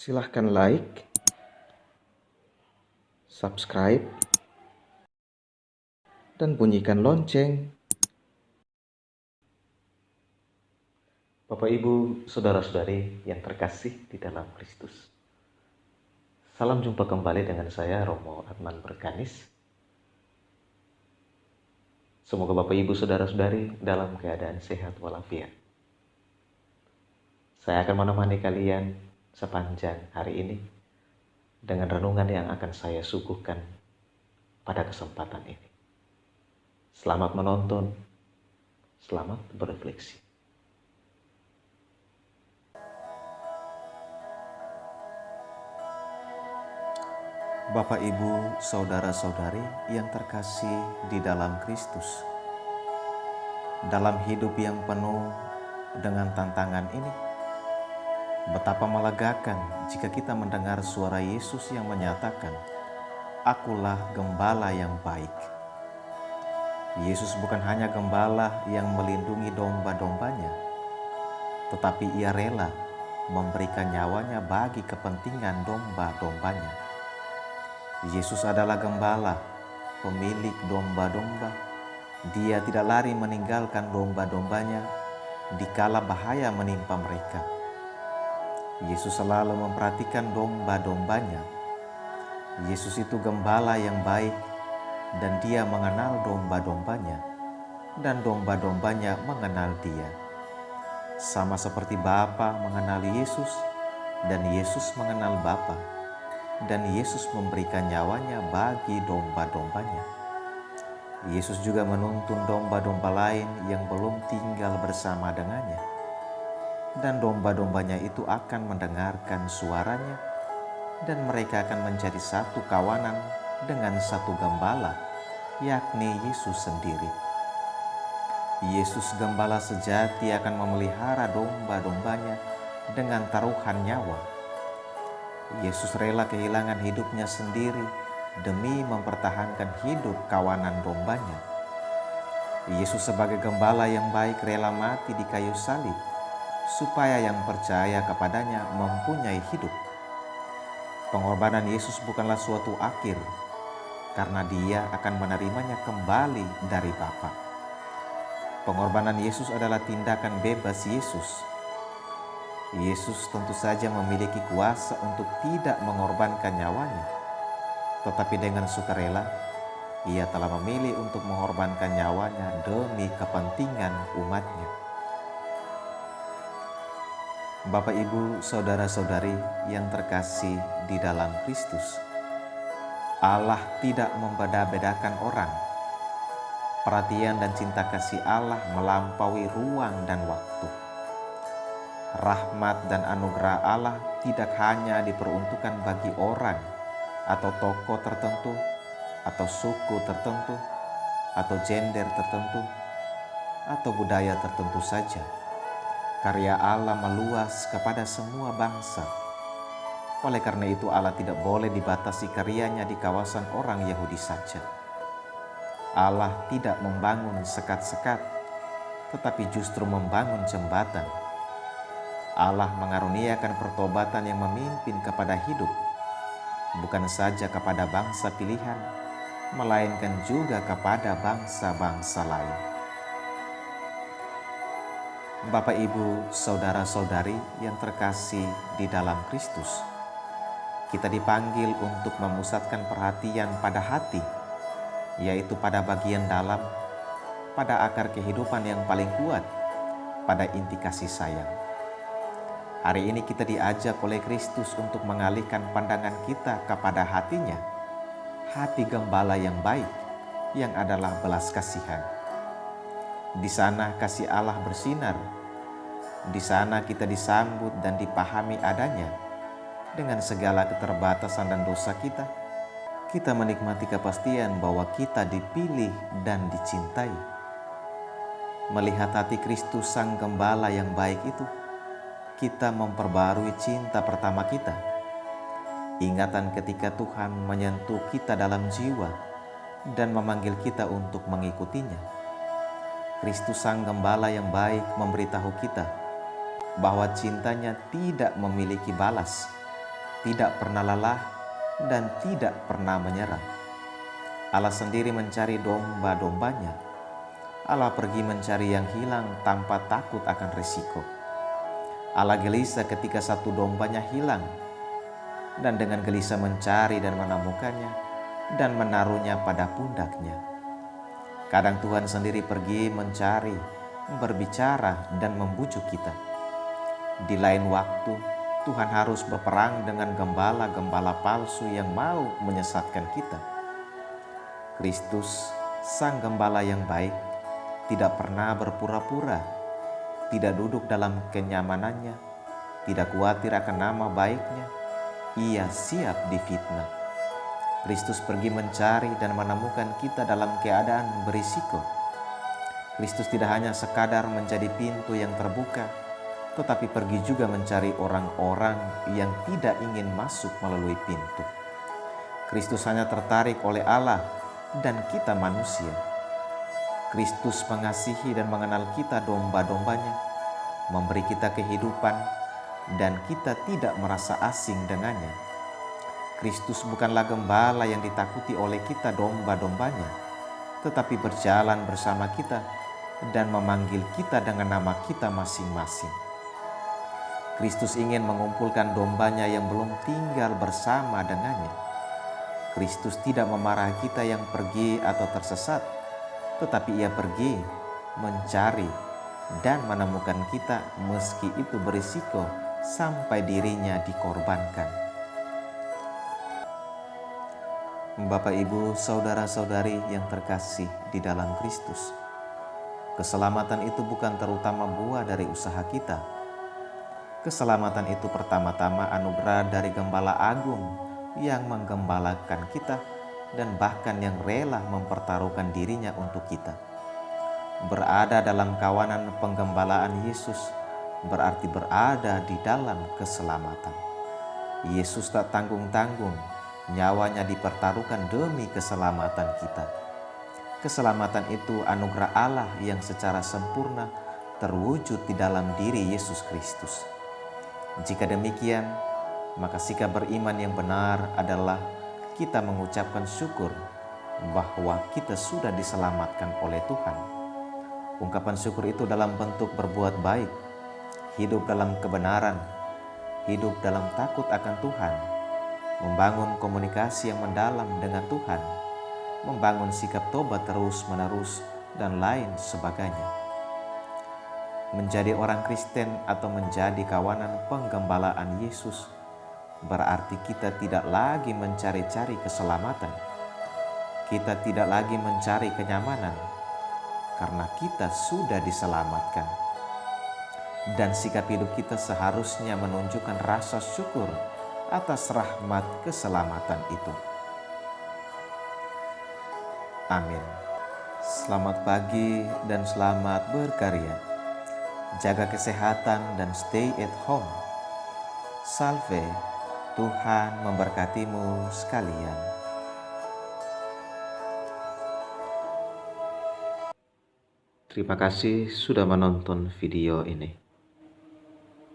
Silahkan like, subscribe, dan bunyikan lonceng. Bapak, Ibu, Saudara-saudari yang terkasih di dalam Kristus. Salam jumpa kembali dengan saya, Romo Adman Berkanis. Semoga Bapak, Ibu, Saudara-saudari dalam keadaan sehat walafiat. Saya akan menemani kalian sepanjang hari ini dengan renungan yang akan saya suguhkan pada kesempatan ini. Selamat menonton, selamat berefleksi. Bapak, Ibu, Saudara-saudari yang terkasih di dalam Kristus. Dalam hidup yang penuh dengan tantangan ini, betapa melegakan jika kita mendengar suara Yesus yang menyatakan, "Akulah gembala yang baik." Yesus bukan hanya gembala yang melindungi domba-dombanya, tetapi Ia rela memberikan nyawanya bagi kepentingan domba-dombanya. Yesus adalah gembala, pemilik domba-domba. Dia tidak lari meninggalkan domba-dombanya dikala bahaya menimpa mereka. Yesus selalu memperhatikan domba-dombanya. Yesus itu gembala yang baik, dan Dia mengenal domba-dombanya, dan domba-dombanya mengenal Dia. Sama seperti Bapa mengenali Yesus, dan Yesus mengenal Bapa. Dan Yesus memberikan nyawanya bagi domba-dombanya. Yesus juga menuntun domba-domba lain yang belum tinggal bersama dengannya. Dan domba-dombanya itu akan mendengarkan suaranya, dan mereka akan menjadi satu kawanan dengan satu gembala, yakni Yesus sendiri. Yesus gembala sejati akan memelihara domba-dombanya dengan taruhan nyawa. Yesus rela kehilangan hidupnya sendiri demi mempertahankan hidup kawanan dombanya. Yesus sebagai gembala yang baik rela mati di kayu salib supaya yang percaya kepadanya mempunyai hidup. Pengorbanan Yesus bukanlah suatu akhir, karena Dia akan menerimanya kembali dari Bapa. Pengorbanan Yesus adalah tindakan bebas Yesus. Yesus tentu saja memiliki kuasa untuk tidak mengorbankan nyawanya, tetapi dengan sukarela Ia telah memilih untuk mengorbankan nyawanya demi kepentingan umatnya. Bapak, Ibu, Saudara-saudari yang terkasih di dalam Kristus, Allah tidak membeda-bedakan orang. Perhatian dan cinta kasih Allah melampaui ruang dan waktu. Rahmat dan anugerah Allah tidak hanya diperuntukkan bagi orang atau tokoh tertentu, atau suku tertentu, atau gender tertentu, atau budaya tertentu saja. Karya Allah meluas kepada semua bangsa. Oleh karena itu Allah tidak boleh dibatasi karyanya di kawasan orang Yahudi saja. Allah tidak membangun sekat-sekat, tetapi justru membangun jembatan. Allah mengaruniakan pertobatan yang memimpin kepada hidup, bukan saja kepada bangsa pilihan, melainkan juga kepada bangsa-bangsa lain. Bapak, Ibu, Saudara-saudari yang terkasih di dalam Kristus, kita dipanggil untuk memusatkan perhatian pada hati, yaitu pada bagian dalam, pada akar kehidupan yang paling kuat, pada inti kasih sayang. Hari ini kita diajak oleh Kristus untuk mengalihkan pandangan kita kepada hatinya, hati gembala yang baik, yang adalah belas kasihan. Di sana kasih Allah bersinar, di sana kita disambut dan dipahami adanya. Dengan segala keterbatasan dan dosa kita menikmati kepastian bahwa kita dipilih dan dicintai. Melihat hati Kristus Sang Gembala yang baik itu, kita memperbarui cinta pertama kita. Ingatan ketika Tuhan menyentuh kita dalam jiwa dan memanggil kita untuk mengikutinya. Kristus Sang Gembala yang baik memberitahu kita bahwa cintanya tidak memiliki balas, tidak pernah lelah, dan tidak pernah menyerah. Allah sendiri mencari domba-dombanya. Allah pergi mencari yang hilang tanpa takut akan risiko. Allah gelisah ketika satu dombanya hilang, dan dengan gelisah mencari dan menemukannya, dan menaruhnya pada pundaknya. Kadang Tuhan sendiri pergi mencari, berbicara, dan membujuk kita. Di lain waktu, Tuhan harus berperang dengan gembala-gembala palsu yang mau menyesatkan kita. Kristus, Sang Gembala yang baik, tidak pernah berpura-pura, tidak duduk dalam kenyamanannya, tidak khawatir akan nama baiknya. Ia siap difitnah. Kristus pergi mencari dan menemukan kita dalam keadaan berisiko. Kristus tidak hanya sekadar menjadi pintu yang terbuka, tetapi pergi juga mencari orang-orang yang tidak ingin masuk melalui pintu. Kristus hanya tertarik oleh Allah dan kita manusia. Kristus mengasihi dan mengenal kita domba-dombanya, memberi kita kehidupan, dan kita tidak merasa asing dengannya. Kristus bukanlah gembala yang ditakuti oleh kita domba-dombanya, tetapi berjalan bersama kita dan memanggil kita dengan nama kita masing-masing. Kristus ingin mengumpulkan dombanya yang belum tinggal bersama dengannya. Kristus tidak memarahi kita yang pergi atau tersesat, tetapi ia pergi mencari dan menemukan kita meski itu berisiko sampai dirinya dikorbankan. Bapak, Ibu, saudara-saudari yang terkasih di dalam Kristus, keselamatan itu bukan terutama buah dari usaha kita. Keselamatan itu pertama-tama anugerah dari Gembala Agung yang menggembalakan kita dan bahkan yang rela mempertaruhkan dirinya untuk kita. Berada dalam kawanan penggembalaan Yesus berarti berada di dalam keselamatan. Yesus tak tanggung-tanggung, nyawanya dipertaruhkan demi keselamatan kita. Keselamatan itu anugerah Allah yang secara sempurna terwujud di dalam diri Yesus Kristus. Jika demikian, maka sikap beriman yang benar adalah kita mengucapkan syukur bahwa kita sudah diselamatkan oleh Tuhan. Ungkapan syukur itu dalam bentuk berbuat baik, hidup dalam kebenaran, hidup dalam takut akan Tuhan, membangun komunikasi yang mendalam dengan Tuhan, membangun sikap tobat terus-menerus, dan lain sebagainya. Menjadi orang Kristen atau menjadi kawanan penggembalaan Yesus berarti kita tidak lagi mencari-cari keselamatan. Kita tidak lagi mencari kenyamanan karena kita sudah diselamatkan. Dan sikap hidup kita seharusnya menunjukkan rasa syukur atas rahmat keselamatan itu. Amin. Selamat pagi dan selamat berkarya. Jaga kesehatan dan stay at home. Salve, Tuhan memberkatimu sekalian. Terima kasih sudah menonton video ini.